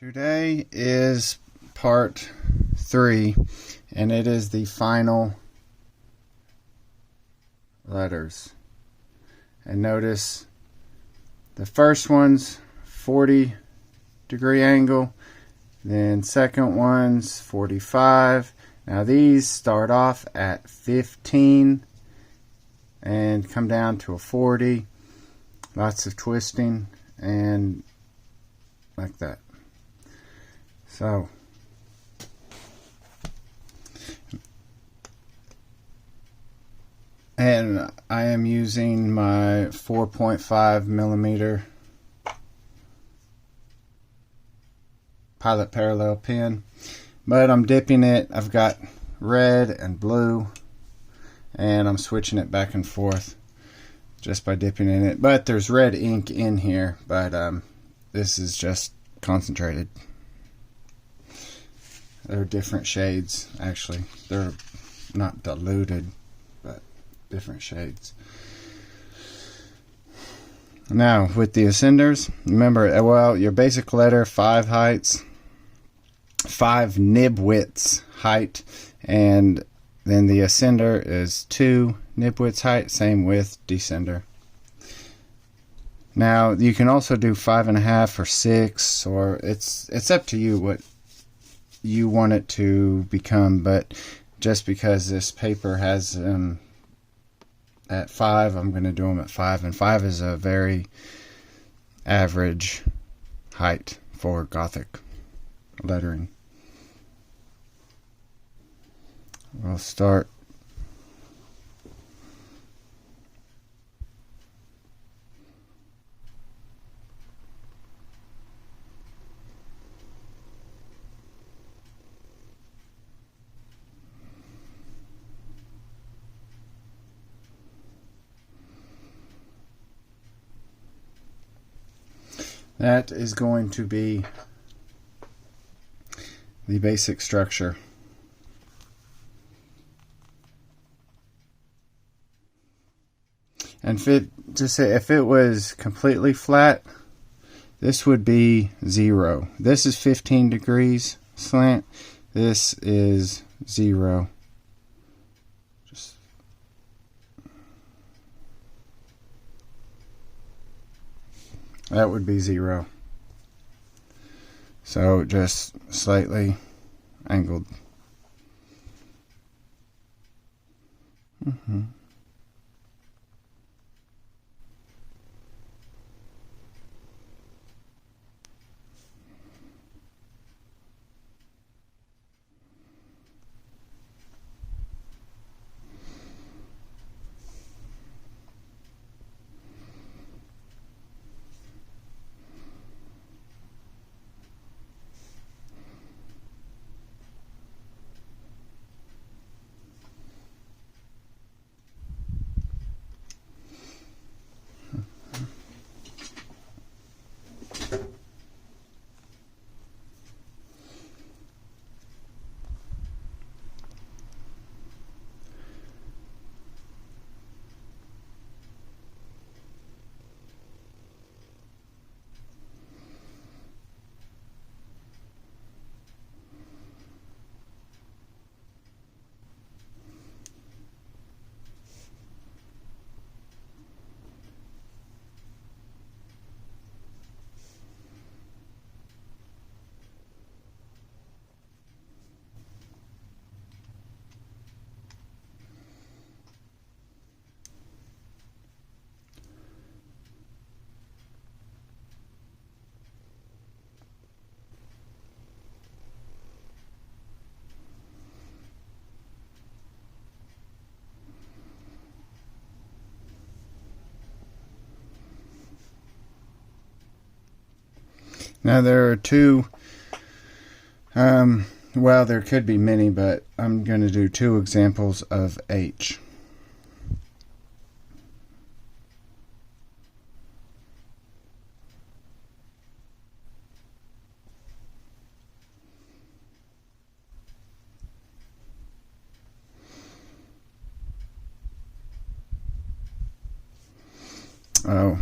Today is part 3, and it is the final letters. And notice the first one's 40-degree angle, then second one's 45. Now these start off at 15 and come down to a 40. Lots of twisting and like that. So, and I am using my 4.5 millimeter pilot parallel pen, but I'm dipping it. I've got red and blue, and I'm switching it back and forth just by dipping in it. But there's red ink in here, but this is just concentrated. They're different shades, actually. They're not diluted, but different shades. Now, with the ascenders, remember, well, your basic letter, 5 heights, 5 nib widths height, and then the ascender is 2 nib widths height, same with descender. Now, you can also do 5.5 or 6, or it's up to you what you want it to become, but just because this paper has at 5, I'm going to do them at 5, and 5 is a very average height for Gothic lettering. We'll start that is going to be the basic structure. And if it was completely flat, this would be 0. This is 15 degrees slant. This is 0. That would be 0. So just slightly angled. Now there are two, well, there could be many, but I'm going to do 2 examples of H. Oh.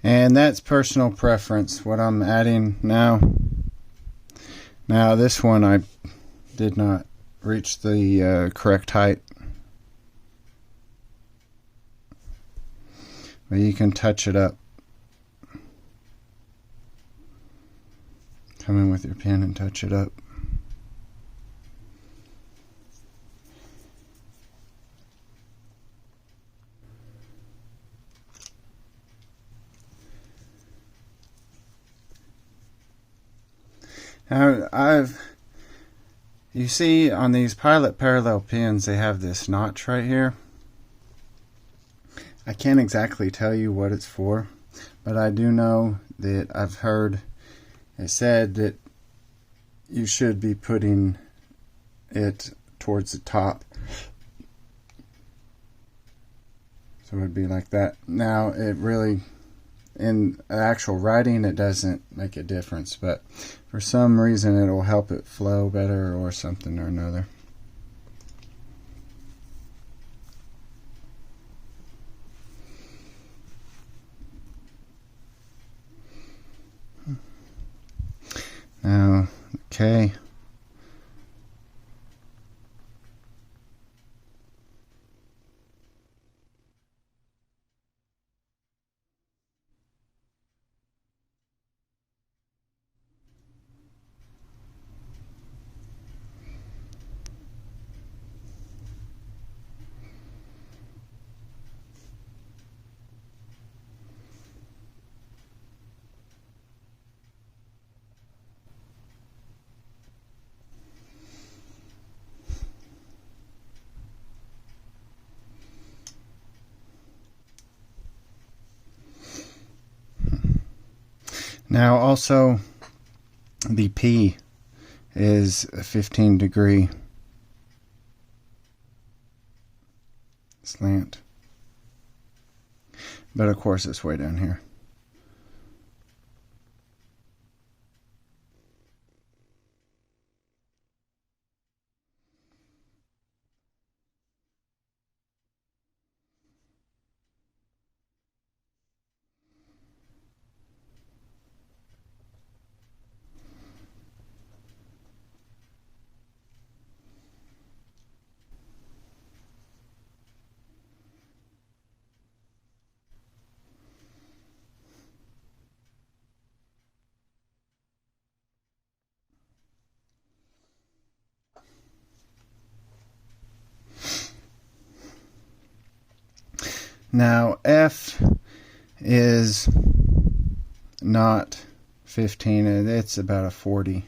And that's personal preference, what I'm adding now. Now this one I did not reach the correct height. But you can touch it up. Come in with your pen and touch it up. Now you see on these Pilot parallel pens, they have this notch right here. I can't exactly tell you what it's for, but I do know that I've heard it said that you should be putting it towards the top. So it would be like that. Now it really, in actual writing, it doesn't make a difference, but for some reason it'll help it flow better or something or another. Now, okay. Now also the P is a 15-degree slant, but of course it's way down here. Now F is not 15, it's about a 40.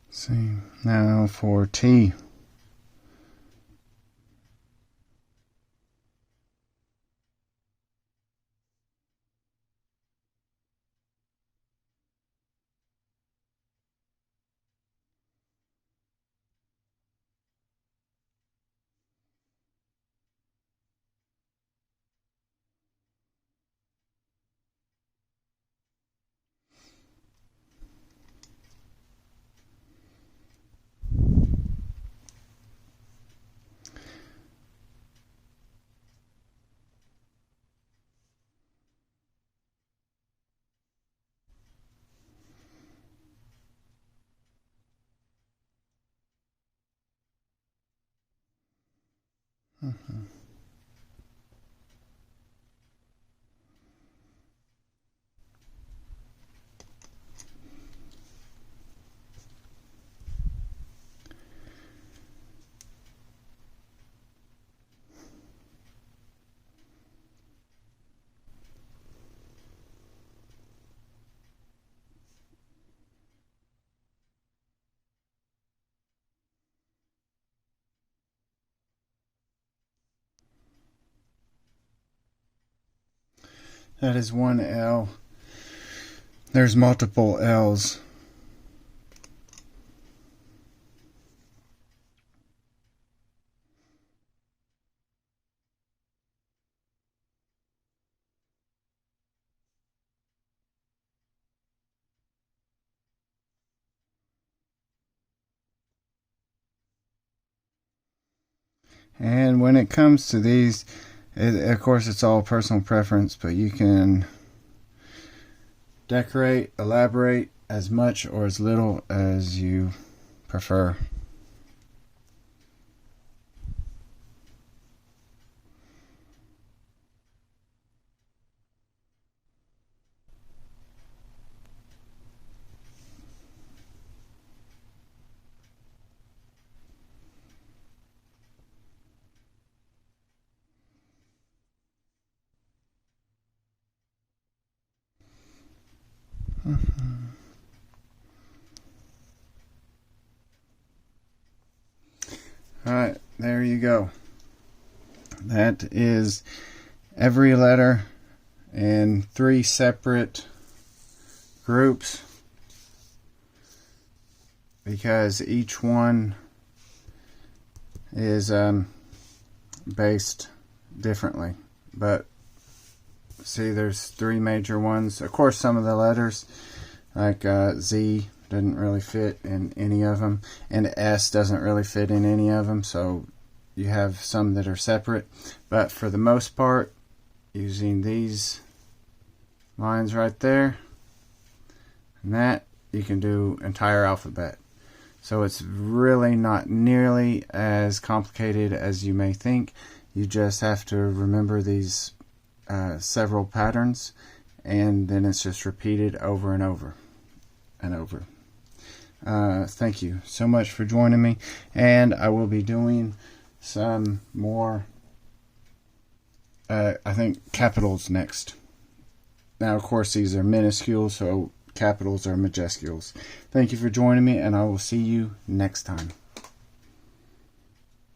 See, now for T. Mm-hmm. That is one L. There's multiple L's. And when it comes to these, of course it's all personal preference, but you can decorate, elaborate as much or as little as you prefer. Alright, there you go. That is every letter in 3 separate groups, because each one is based differently. But see, there's 3 major ones. Of course, some of the letters, like Z, doesn't really fit in any of them, and S doesn't really fit in any of them, so you have some that are separate. But for the most part, using these lines right there and that, you can do entire alphabet. So it's really not nearly as complicated as you may think. You just have to remember these several patterns, and then it's just repeated over and over and over. Thank you so much for joining me, and I will be doing some more, I think, capitals next. Now, of course, these are minuscule, so capitals are majuscules. Thank you for joining me, and I will see you next time.